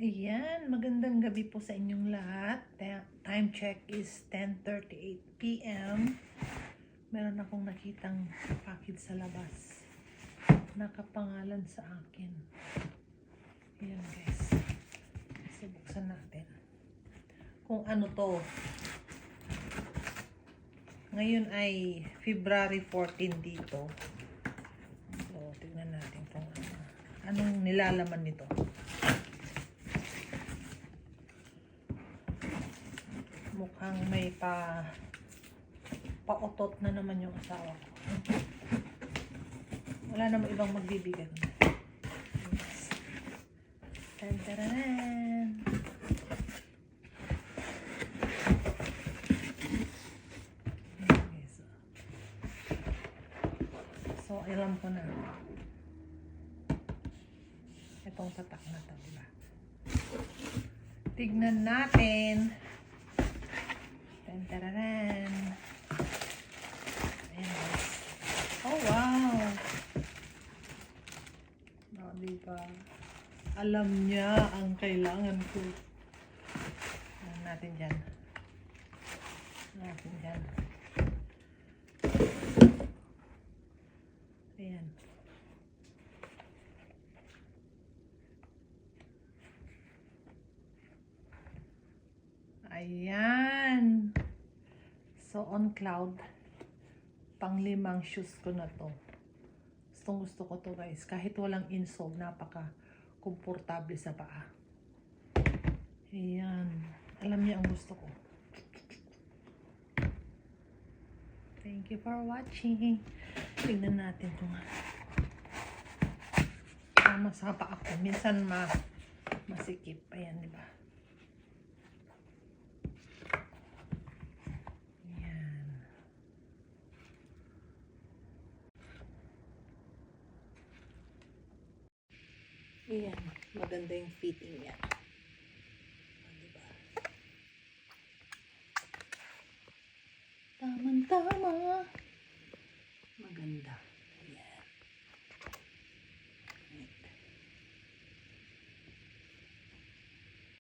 Ayan, magandang gabi po sa inyong lahat. Time check is 10:38 p.m. Meron akong nakitang package sa labas. Nakapangalan sa akin. Ayan guys. Subuksan natin. Kung ano to. Ngayon ay February 14 dito. So, tignan natin kung anong nilalaman nito. Mukhang may pautot na naman yung asawa ko. Wala namang ibang magbibigan. Yes. Tantaranan! Okay, so, alam ko na. Itong tatak na to, diba? Tignan natin. Tantaranan. Ayan guys. Oh wow! No, diba? Alam niya ang kailangan ko. Ayan natin dyan. Natin dyan. Ayan. Ayan. So, on cloud, pang-5 shoes ko na to. Gusto ko to guys. Kahit walang insole, napaka-komportable sa paa. Ayan. Alam niya ang gusto ko. Thank you for watching. Tignan natin kung tama sa paa ko. Minsan masikip. Ayan, diba? Ayan, maganda yung fitting niya.